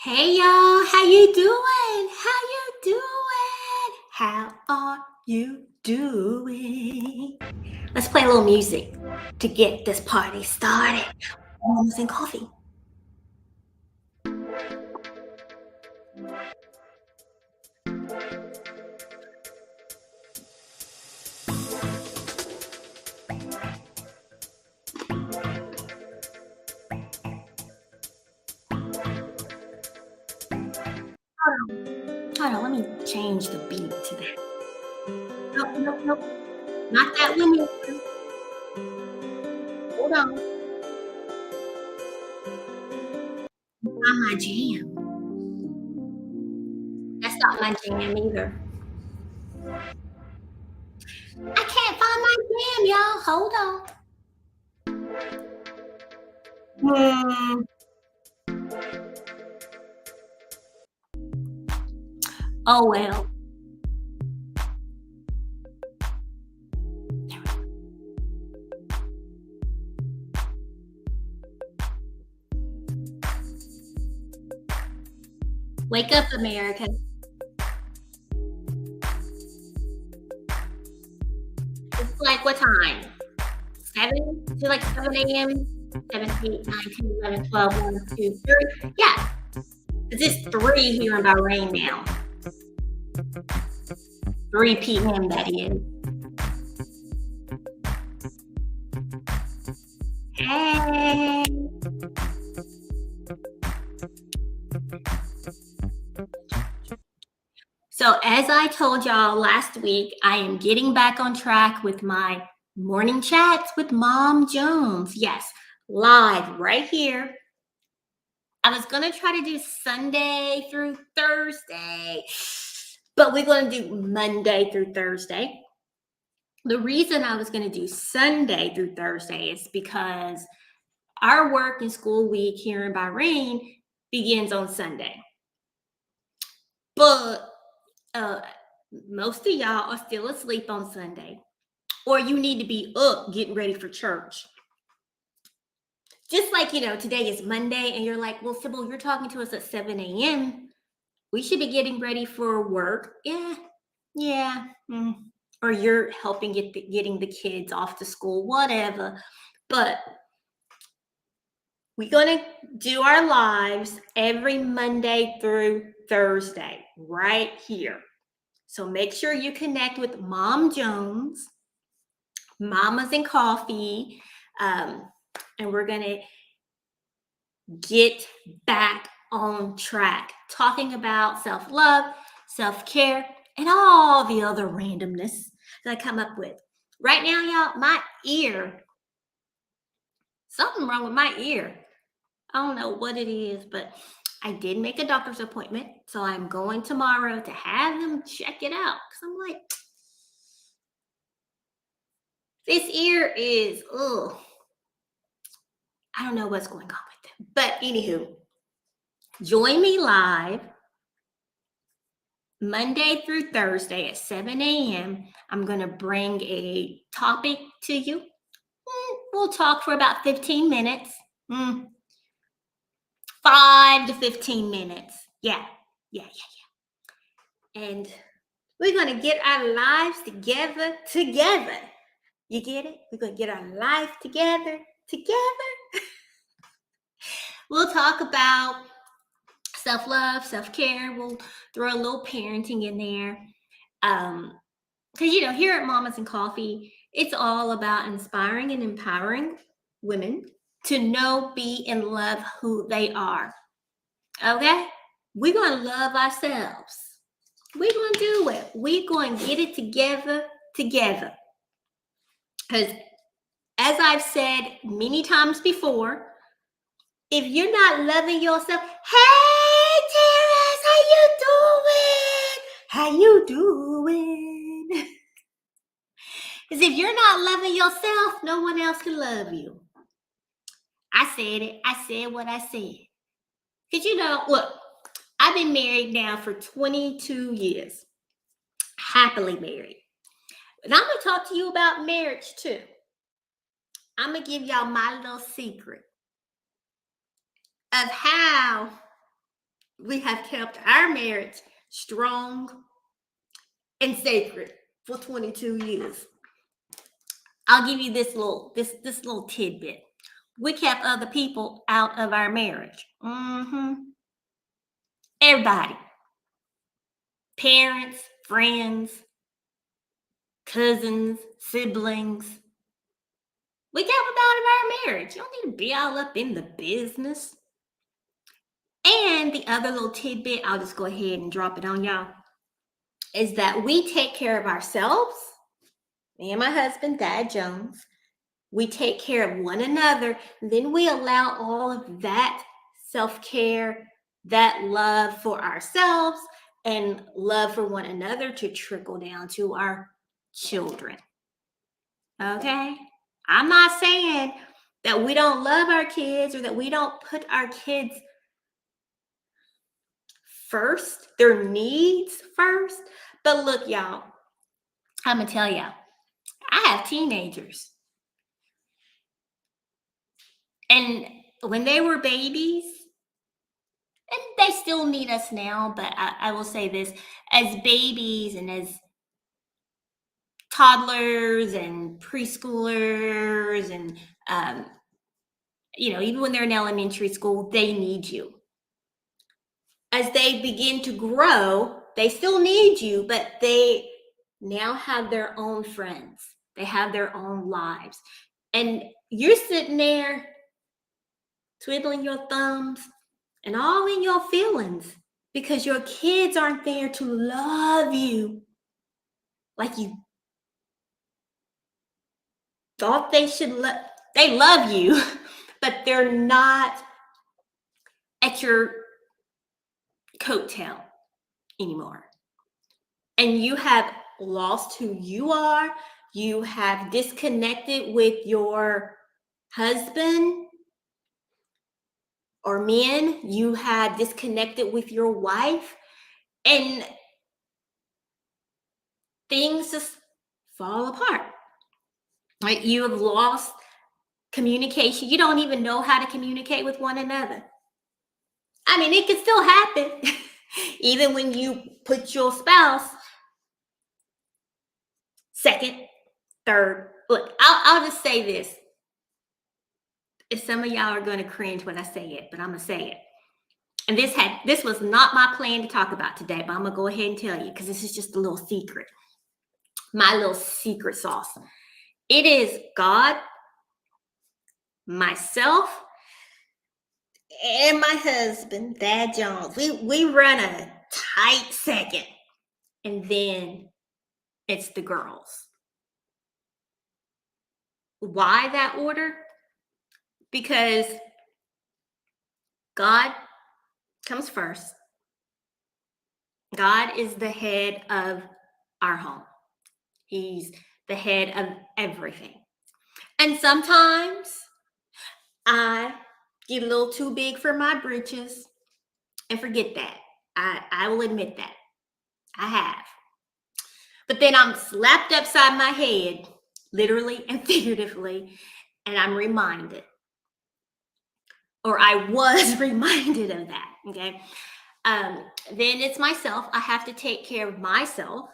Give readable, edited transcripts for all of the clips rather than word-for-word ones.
Hey y'all, how you doing? How you doing? How are you doing? Let's play a little music to get this party started. Mom's and coffee. Hold on, let me change the beat to that. Nope, nope, nope. Not that one either. Hold on. Not my jam. That's not my jam either. I can't find my jam, y'all. Hold on. Hmm. Oh well. Wake up, America. It's like what time? 7 to like 7 a.m. 7, 8, 9, 10, 11, 12, 1, 2, 3. Yeah, it's 3 here in Bahrain now. 3 p.m. that is. Hey. So as I told y'all last week, I am getting back on track with my morning chats with Mom Jones. Yes, live right here. I was gonna try to do Sunday through Thursday, but we're gonna do Monday through Thursday. The reason I was going to do Sunday through Thursday is because our work and school week here in Bahrain begins on Sunday. But uh, most of y'all are still asleep on Sunday, or you need to be up getting ready for church. Just like, today is Monday, and you're like, well, Sybil, you're talking to us at 7 a.m. We should be getting ready for work. Yeah. Or you're helping getting the kids off to school, whatever. But we're going to do our lives every Monday through Thursday right here. So make sure you connect with MomJonz, Mamas and Coffee, and we're going to get back on track talking about self-love, self-care, and all the other randomness that I come up with. Right now, y'all, my ear, something wrong with my ear. I don't know what it is, but I did make a doctor's appointment. So I'm going tomorrow to have them check it out. Because I'm like, this ear is, I don't know what's going on with it. But anywho, join me live Monday through Thursday at 7 a.m. I'm going to bring a topic to you. We'll talk for about 15 minutes. 5 to 15 minutes. Yeah. And we're going to get our lives together. You get it? We're going to get our life together. We'll talk about self-love, self-care. We'll throw a little parenting in there. Because, here at Mamas and Coffee, it's all about inspiring and empowering women to know, be, and love who they are. Okay? We're going to love ourselves. We're going to do it. We're going to get it together. Because as I've said many times before, if you're not loving yourself, hey, Terrace, how you doing? Because if you're not loving yourself, no one else can love you. I said it. I said what I said. Because, look, I've been married now for 22 years. Happily married. And I'm going to talk to you about marriage too. I'm going to give y'all my little secret of how We have kept our marriage strong and sacred for 22 years. I'll give you this little tidbit. We kept other people out of our marriage. Everybody, parents, friends, cousins, siblings. We kept them out of our marriage. You don't need to be all up in the business. And the other little tidbit, I'll just go ahead and drop it on y'all, is that we take care of ourselves. Me and my husband, Dad Jones. We take care of one another. Then we allow all of that self-care, that love for ourselves and love for one another to trickle down to our children. Okay? I'm not saying that we don't love our kids or that we don't put our kids first, their needs first. But look, y'all, I'm going to tell y'all, I have teenagers. And when they were babies, and they still need us now, but I will say this, as babies and as toddlers and preschoolers and, even when they're in elementary school, they need you. As they begin to grow, they still need you, but they now have their own friends. They have their own lives. And you're sitting there twiddling your thumbs and all in your feelings because your kids aren't there to love you like you thought they should. They love you, but they're not at your coattail anymore. And you have lost who you are. You have disconnected with your husband, or men. You have disconnected with your wife, and things just fall apart. Right? You have lost communication. You don't even know how to communicate with one another. I mean, it can still happen. Even when you put your spouse second, third. Look, I'll just say this. If some of y'all are going to cringe when I say it, but I'm going to say it. And this was not my plan to talk about today, but I'm going to go ahead and tell you because this is just a little secret. My little secret sauce. It is God, myself, and my husband, Dad Jones. We run a tight second. And then it's the girls. Why that order? Because God comes first. God is the head of our home. He's the head of everything. And sometimes I get a little too big for my britches and forget that. I will admit that. I have. But then I'm slapped upside my head, literally and figuratively, and I'm reminded. Or I was reminded of that, okay? Then it's myself. I have to take care of myself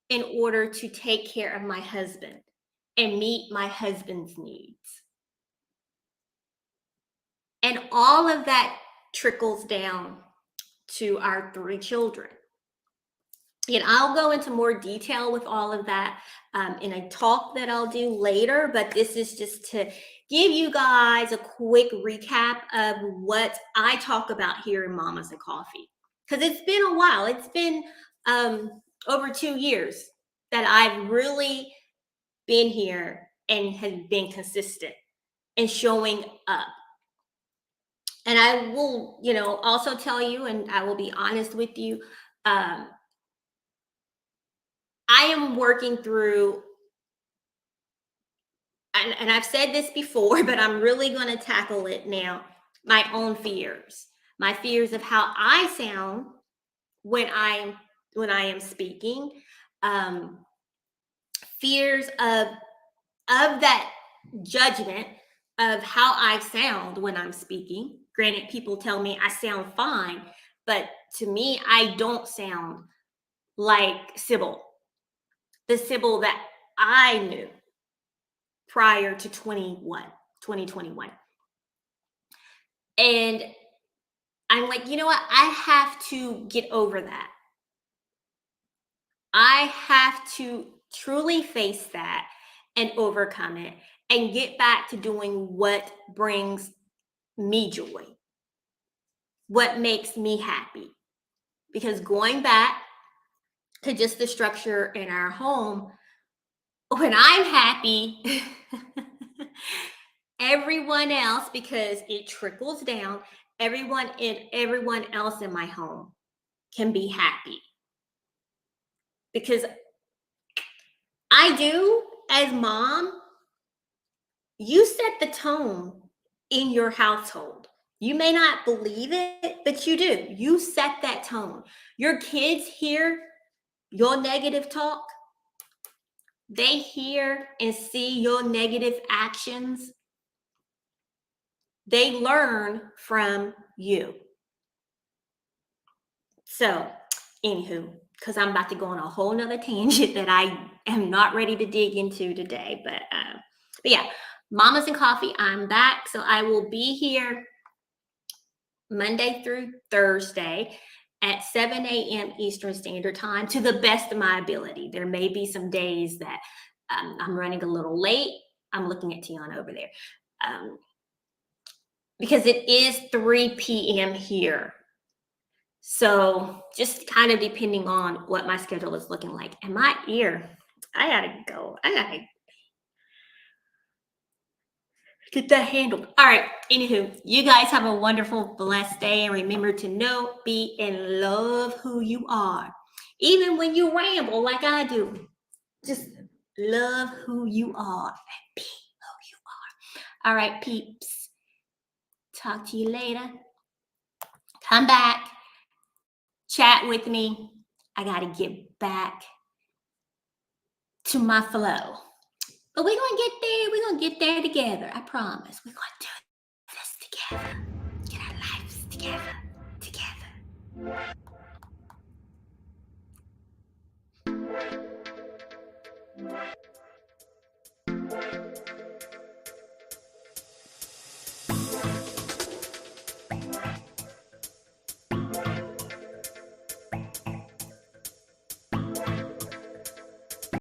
in order to take care of my husband and meet my husband's needs. And all of that trickles down to our 3 children. And I'll go into more detail with all of that in a talk that I'll do later, but this is just to give you guys a quick recap of what I talk about here in Mamas and Coffee. Because it's been a while. It's been over 2 years that I've really been here and have been consistent and showing up. And I will, also tell you, and I will be honest with you, I am working through, and I've said this before, but I'm really going to tackle it now, my own fears. My fears of how I sound when I am speaking. Fears of that judgment of how I sound when I'm speaking. Granted, people tell me I sound fine, But to me, I don't sound like Sybil, the Sybil that I knew prior to 2021. And I'm like, you know what? I have to get over that. I have to truly face that and overcome it and get back to doing what brings me joy, what makes me happy. Because going back to just the structure in our home, when I'm happy, everyone else, because it trickles down, everyone else in my home can be happy. Because I do, as mom, you set the tone in your household. You may not believe it, but you do. You set that tone. Your kids hear your negative talk, they hear and see your negative actions, they learn from you. So, anywho, because I'm about to go on a whole nother tangent that I am not ready to dig into today. But yeah, Mamas and Coffee, I'm back. So I will be here Monday through Thursday at 7 a.m. Eastern Standard Time to the best of my ability. There may be some days that I'm running a little late. I'm looking at Tiana over there. Because it is 3 p.m. here. So just kind of depending on what my schedule is looking like. And my ear, I gotta go. I gotta get that handled. All right. Anywho, you guys have a wonderful, blessed day. And remember to know, be, and love who you are. Even when you ramble like I do, just love who you are and be who you are. All right, peeps. Talk to you later. Come back. Chat with me. I got to get back to my flow. But we're going to get there. We're going to get there together. I promise. We're going to do this together. Get our lives together. Together.